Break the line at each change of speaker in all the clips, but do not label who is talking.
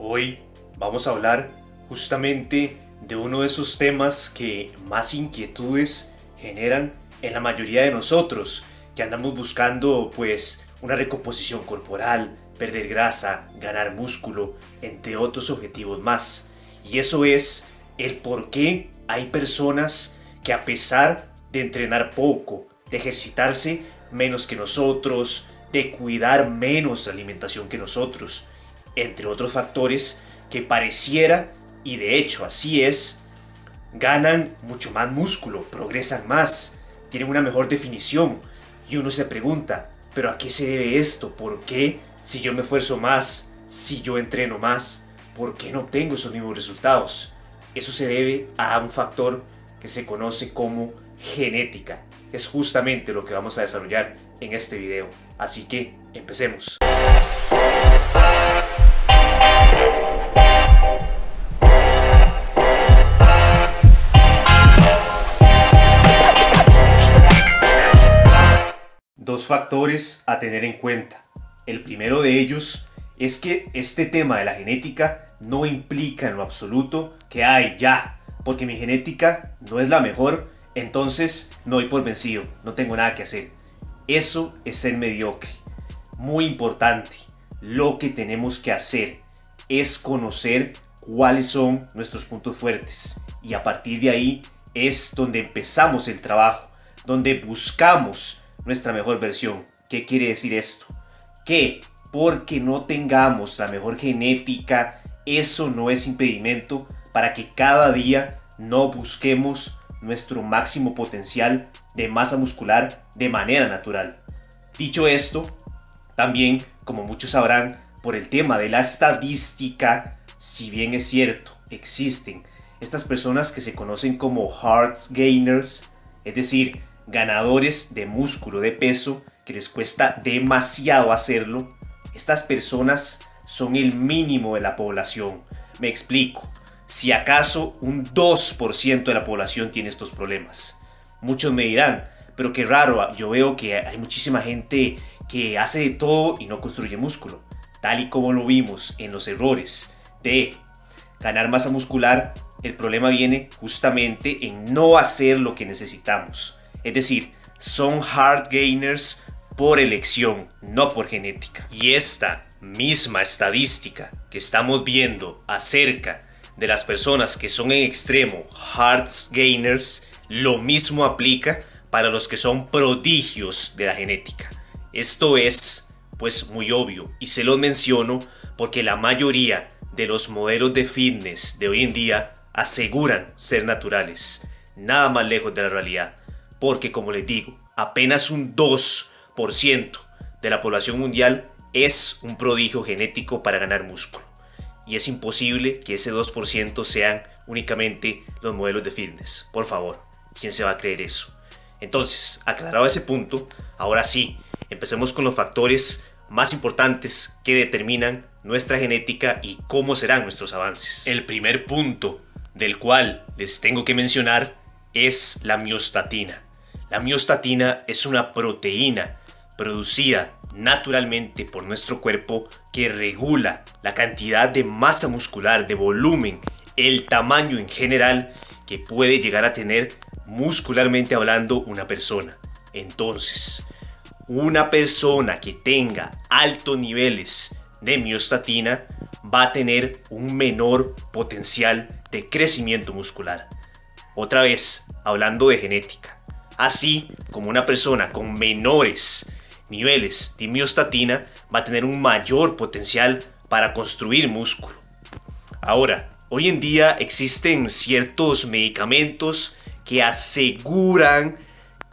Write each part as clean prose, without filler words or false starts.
Hoy vamos a hablar justamente de uno de esos temas que más inquietudes generan en la mayoría de nosotros, que andamos buscando pues una recomposición corporal, perder grasa, ganar músculo, entre otros objetivos más. Y eso es el por qué hay personas que, a pesar de entrenar poco, de ejercitarse menos que nosotros, de cuidar menos la alimentación que nosotros, entre otros factores, que pareciera, y de hecho así es, ganan mucho más músculo, progresan más, tienen una mejor definición. Y uno se pregunta, ¿pero a qué se debe esto? ¿Por qué, si yo me esfuerzo más, si yo entreno más, por qué no obtengo esos mismos resultados? Eso se debe a un factor que se conoce como genética. Es justamente lo que vamos a desarrollar en este video. Así que empecemos. Dos factores a tener en cuenta. El primero de ellos es que este tema de la genética no implica en lo absoluto que porque mi genética no es la mejor, entonces no doy por vencido, no tengo nada que hacer. Eso es ser mediocre. Muy importante, lo que tenemos que hacer es conocer cuáles son nuestros puntos fuertes, y a partir de ahí es donde empezamos el trabajo, donde buscamos nuestra mejor versión. ¿Qué quiere decir esto? Que porque no tengamos la mejor genética, eso no es impedimento para que cada día no busquemos nuestro máximo potencial de masa muscular de manera natural. Dicho esto, también, como muchos sabrán, por el tema de la estadística, si bien es cierto, existen estas personas que se conocen como heart gainers, es decir, ganadores de músculo, de peso, que les cuesta demasiado hacerlo. Estas personas son el mínimo de la población. Me explico. Si acaso un 2% de la población tiene estos problemas. Muchos me dirán, pero qué raro, yo veo que hay muchísima gente que hace de todo y no construye músculo. Tal y como lo vimos en los errores de ganar masa muscular, el problema viene justamente en no hacer lo que necesitamos. Es decir, son hard gainers por elección, no por genética. Y esta misma estadística que estamos viendo acerca de las personas que son en extremo hard gainers, lo mismo aplica para los que son prodigios de la genética. Esto es, pues, muy obvio, y se los menciono porque la mayoría de los modelos de fitness de hoy en día aseguran ser naturales, nada más lejos de la realidad. Porque, como les digo, apenas un 2% de la población mundial es un prodigio genético para ganar músculo. Y es imposible que ese 2% sean únicamente los modelos de fitness. Por favor, ¿quién se va a creer eso? Entonces, aclarado ese punto, ahora sí, empecemos con los factores más importantes que determinan nuestra genética y cómo serán nuestros avances. El primer punto del cual les tengo que mencionar es la miostatina. La miostatina es una proteína producida naturalmente por nuestro cuerpo que regula la cantidad de masa muscular, de volumen, el tamaño en general que puede llegar a tener muscularmente hablando una persona. Entonces, una persona que tenga altos niveles de miostatina va a tener un menor potencial de crecimiento muscular. Otra vez, hablando de genética. Así como una persona con menores niveles de miostatina va a tener un mayor potencial para construir músculo. Ahora, hoy en día existen ciertos medicamentos que aseguran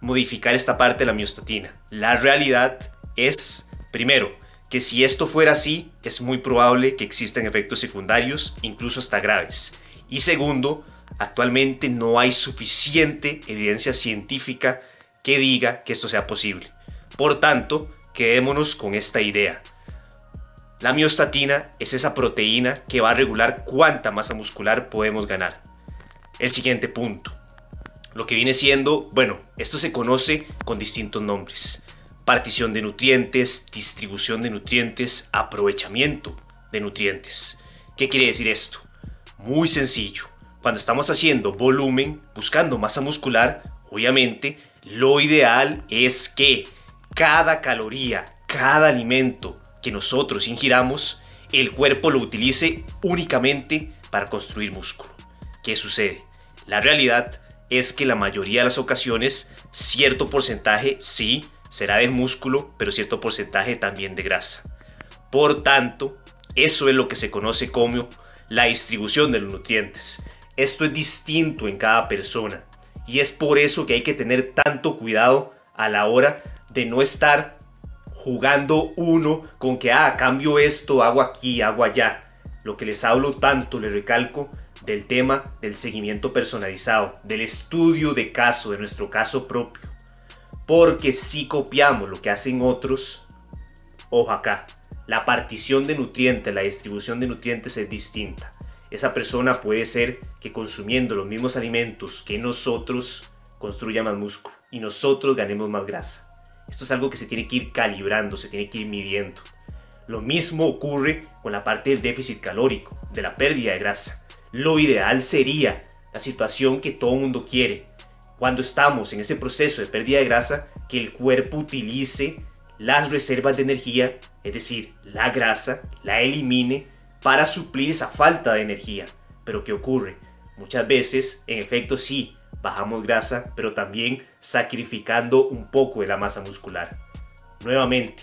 modificar esta parte de la miostatina. La realidad es, primero, que si esto fuera así, es muy probable que existan efectos secundarios, incluso hasta graves. Y segundo, actualmente no hay suficiente evidencia científica que diga que esto sea posible. Por tanto, quedémonos con esta idea. La miostatina es esa proteína que va a regular cuánta masa muscular podemos ganar. El siguiente punto. Lo que viene siendo, esto se conoce con distintos nombres. Partición de nutrientes, distribución de nutrientes, aprovechamiento de nutrientes. ¿Qué quiere decir esto? Muy sencillo. Cuando estamos haciendo volumen, buscando masa muscular, obviamente lo ideal es que cada caloría, cada alimento que nosotros ingiramos, el cuerpo lo utilice únicamente para construir músculo. ¿Qué sucede? La realidad es que la mayoría de las ocasiones cierto porcentaje sí será de músculo, pero cierto porcentaje también de grasa. Por tanto, eso es lo que se conoce como la distribución de los nutrientes. Esto es distinto en cada persona y es por eso que hay que tener tanto cuidado a la hora de no estar jugando uno con que cambio esto, hago aquí, hago allá. Lo que les hablo tanto, les recalco, del tema del seguimiento personalizado, del estudio de caso, de nuestro caso propio. Porque si copiamos lo que hacen otros, ojo acá, la partición de nutrientes, la distribución de nutrientes es distinta. Esa persona puede ser que consumiendo los mismos alimentos que nosotros construya más músculo y nosotros ganemos más grasa. Esto es algo que se tiene que ir calibrando, se tiene que ir midiendo. Lo mismo ocurre con la parte del déficit calórico, de la pérdida de grasa. Lo ideal sería la situación que todo mundo quiere. Cuando estamos en ese proceso de pérdida de grasa, que el cuerpo utilice las reservas de energía, es decir, la grasa, la elimine para suplir esa falta de energía. Pero ¿qué ocurre? Muchas veces, en efecto, sí, bajamos grasa, pero también sacrificando un poco de la masa muscular. Nuevamente,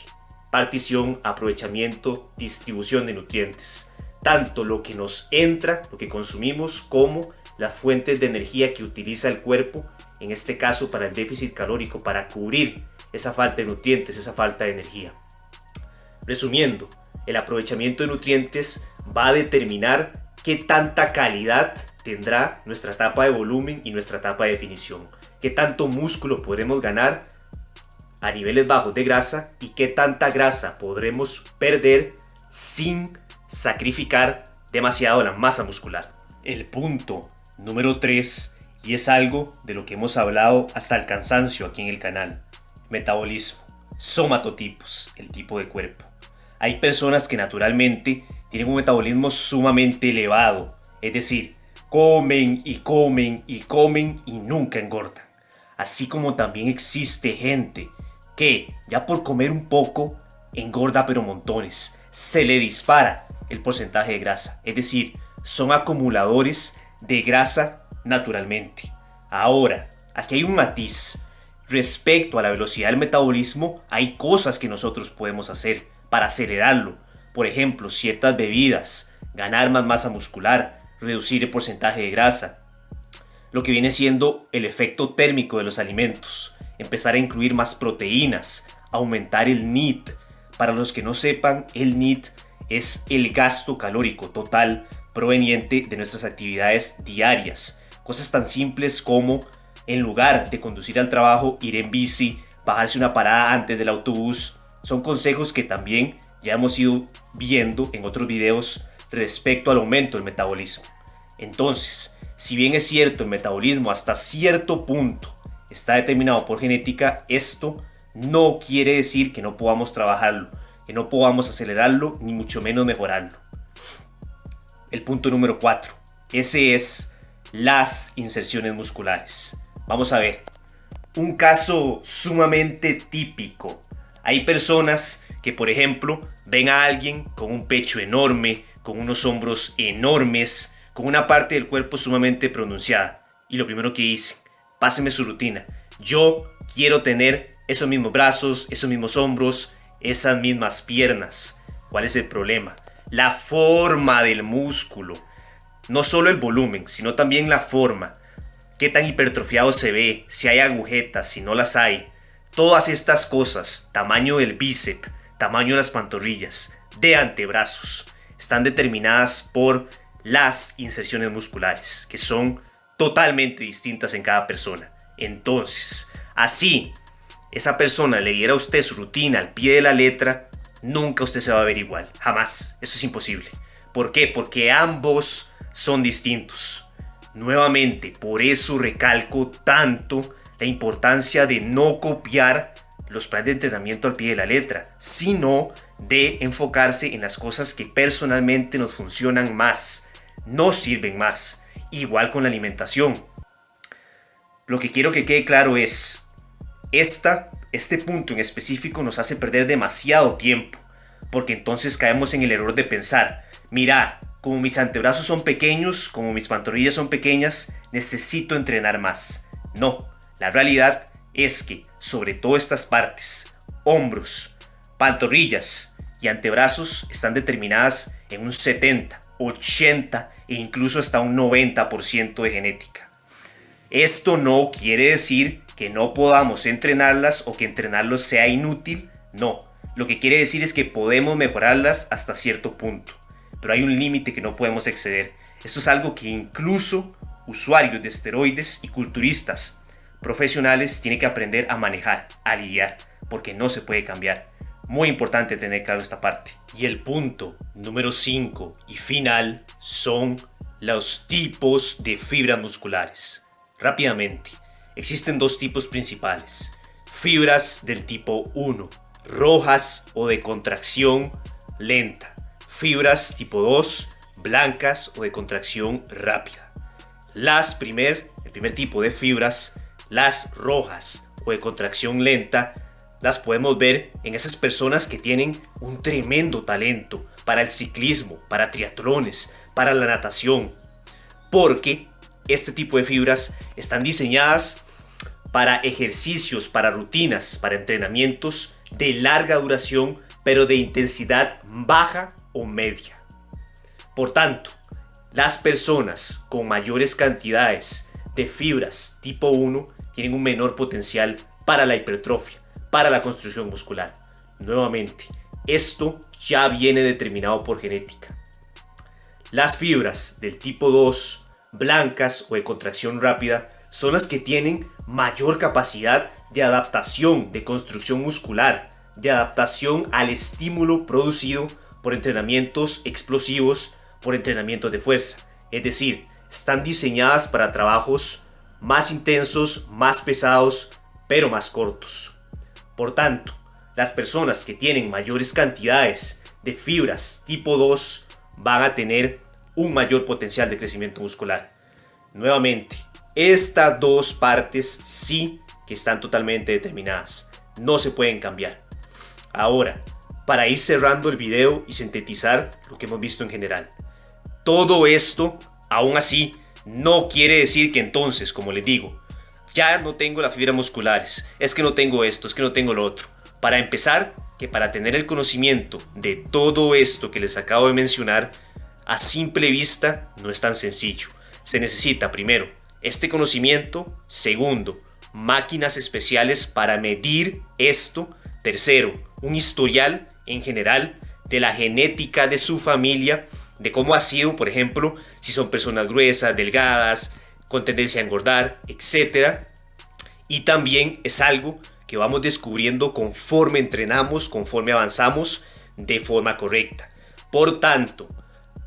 partición, aprovechamiento, distribución de nutrientes. Tanto lo que nos entra, lo que consumimos, como las fuentes de energía que utiliza el cuerpo, en este caso para el déficit calórico, para cubrir esa falta de nutrientes, esa falta de energía. Resumiendo, el aprovechamiento de nutrientes va a determinar qué tanta calidad tendrá nuestra etapa de volumen y nuestra etapa de definición, qué tanto músculo podremos ganar a niveles bajos de grasa y qué tanta grasa podremos perder sin sacrificar demasiado la masa muscular. El punto número 3, y es algo de lo que hemos hablado hasta el cansancio aquí en el canal: metabolismo, somatotipos, el tipo de cuerpo. Hay personas que naturalmente tienen un metabolismo sumamente elevado, es decir, comen y comen y comen y nunca engordan. Así como también existe gente que ya por comer un poco engorda pero montones, se le dispara el porcentaje de grasa, es decir, son acumuladores de grasa naturalmente. Ahora, aquí hay un matiz. Respecto a la velocidad del metabolismo, hay cosas que nosotros podemos hacer para acelerarlo. Por ejemplo, ciertas bebidas, ganar más masa muscular, reducir el porcentaje de grasa. Lo que viene siendo el efecto térmico de los alimentos, empezar a incluir más proteínas, aumentar el NEAT. Para los que no sepan, el NEAT es el gasto calórico total proveniente de nuestras actividades diarias. Cosas tan simples como, en lugar de conducir al trabajo, ir en bici, bajarse una parada antes del autobús. Son consejos que también ya hemos ido viendo en otros videos respecto al aumento del metabolismo. Entonces, si bien es cierto, el metabolismo hasta cierto punto está determinado por genética, esto no quiere decir que no podamos trabajarlo, que no podamos acelerarlo, ni mucho menos mejorarlo. El punto número 4, ese es las inserciones musculares. Vamos a ver, un caso sumamente típico. Hay personas que, por ejemplo, ven a alguien con un pecho enorme, con unos hombros enormes, con una parte del cuerpo sumamente pronunciada. Y lo primero que dicen: páseme su rutina. Yo quiero tener esos mismos brazos, esos mismos hombros, esas mismas piernas. ¿Cuál es el problema? La forma del músculo. No solo el volumen, sino también la forma. Qué tan hipertrofiado se ve, si hay agujetas, si no las hay. Todas estas cosas, tamaño del bíceps, tamaño de las pantorrillas, de antebrazos, están determinadas por las inserciones musculares, que son totalmente distintas en cada persona. Entonces, así esa persona le diera a usted su rutina al pie de la letra, nunca usted se va a ver igual, jamás. Eso es imposible. ¿Por qué? Porque ambos son distintos. Nuevamente, por eso recalco tanto la importancia de no copiar los planes de entrenamiento al pie de la letra, sino de enfocarse en las cosas que personalmente nos funcionan más, nos sirven más. Igual con la alimentación. Lo que quiero que quede claro es, este punto en específico nos hace perder demasiado tiempo, porque entonces caemos en el error de pensar, mira, como mis antebrazos son pequeños, como mis pantorrillas son pequeñas, necesito entrenar más. No, la realidad es que sobre todo estas partes, hombros, pantorrillas y antebrazos están determinadas en un 70, 80 e incluso hasta un 90% de genética. Esto no quiere decir que no podamos entrenarlas o que entrenarlos sea inútil, no. Lo que quiere decir es que podemos mejorarlas hasta cierto punto, pero hay un límite que no podemos exceder. Esto es algo que incluso usuarios de esteroides y culturistas profesionales tienen que aprender a manejar, a lidiar, porque no se puede cambiar. Muy importante tener claro esta parte. Y el punto número 5 y final son los tipos de fibras musculares. Rápidamente, existen dos tipos principales. Fibras del tipo 1, rojas o de contracción lenta. Fibras tipo 2, blancas o de contracción rápida. El primer tipo de fibras, las rojas o de contracción lenta, las podemos ver en esas personas que tienen un tremendo talento para el ciclismo, para triatlones, para la natación, porque este tipo de fibras están diseñadas para ejercicios, para rutinas, para entrenamientos de larga duración, pero de intensidad baja o media. Por tanto, las personas con mayores cantidades de fibras tipo 1 tienen un menor potencial para la hipertrofia, para la construcción muscular. Nuevamente, esto ya viene determinado por genética. Las fibras del tipo 2, blancas o de contracción rápida, son las que tienen mayor capacidad de adaptación, de construcción muscular, de adaptación al estímulo producido por entrenamientos explosivos, por entrenamientos de fuerza. Es decir, están diseñadas para trabajos más intensos, más pesados, pero más cortos. Por tanto, las personas que tienen mayores cantidades de fibras tipo 2 van a tener un mayor potencial de crecimiento muscular. Nuevamente, estas dos partes sí que están totalmente determinadas, no se pueden cambiar. Ahora, para ir cerrando el video y sintetizar lo que hemos visto en general, todo esto, aún así, no quiere decir que entonces, como les digo, ya no tengo las fibras musculares, es que no tengo esto, es que no tengo lo otro. Para empezar, que para tener el conocimiento de todo esto que les acabo de mencionar, a simple vista no es tan sencillo. Se necesita primero este conocimiento, segundo, máquinas especiales para medir esto, tercero, un historial en general de la genética de su familia, de cómo ha sido, por ejemplo, si son personas gruesas, delgadas, con tendencia a engordar, etc. Y también es algo que vamos descubriendo conforme entrenamos, conforme avanzamos de forma correcta. Por tanto,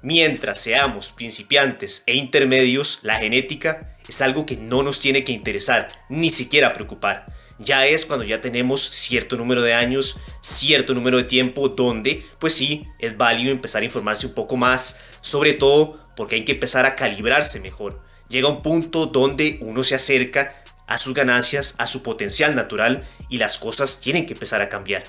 mientras seamos principiantes e intermedios, la genética es algo que no nos tiene que interesar, ni siquiera preocupar. Ya es cuando ya tenemos cierto número de años, cierto número de tiempo, donde pues sí, es válido empezar a informarse un poco más, sobre todo porque hay que empezar a calibrarse mejor. Llega un punto donde uno se acerca a sus ganancias, a su potencial natural y las cosas tienen que empezar a cambiar.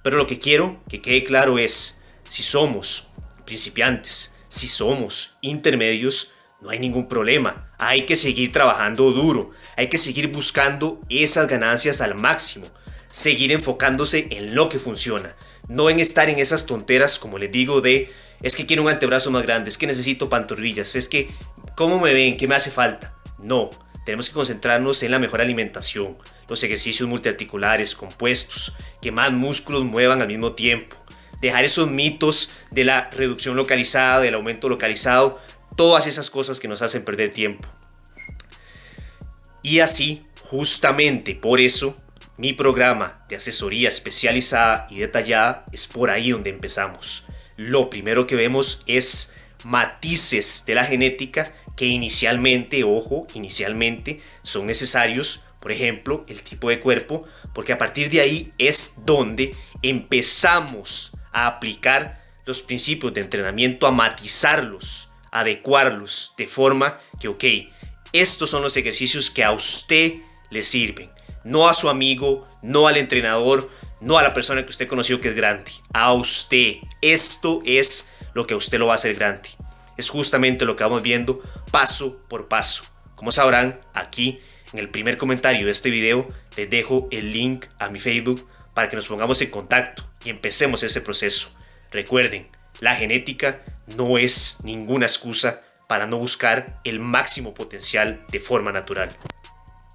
Pero lo que quiero que quede claro es, si somos principiantes, si somos intermedios, no hay ningún problema. Hay que seguir trabajando duro, hay que seguir buscando esas ganancias al máximo, seguir enfocándose en lo que funciona, no en estar en esas tonteras, como les digo, de es que quiero un antebrazo más grande, es que necesito pantorrillas, es que ¿cómo me ven? ¿Qué me hace falta? No, tenemos que concentrarnos en la mejor alimentación, los ejercicios multiarticulares compuestos, que más músculos muevan al mismo tiempo, dejar esos mitos de la reducción localizada, del aumento localizado, todas esas cosas que nos hacen perder tiempo. Y así, justamente por eso, mi programa de asesoría especializada y detallada es por ahí donde empezamos. Lo primero que vemos es matices de la genética que inicialmente, ojo, inicialmente son necesarios, por ejemplo, el tipo de cuerpo, porque a partir de ahí es donde empezamos a aplicar los principios de entrenamiento, a matizarlos, a adecuarlos de forma que, ok, estos son los ejercicios que a usted le sirven, no a su amigo, no al entrenador, no a la persona que usted conoció que es grande, a usted. Esto es lo que a usted lo va a hacer grande. Es justamente lo que vamos viendo paso por paso. Como sabrán, aquí en el primer comentario de este video les dejo el link a mi Facebook para que nos pongamos en contacto y empecemos ese proceso. Recuerden, la genética no es ninguna excusa para no buscar el máximo potencial de forma natural.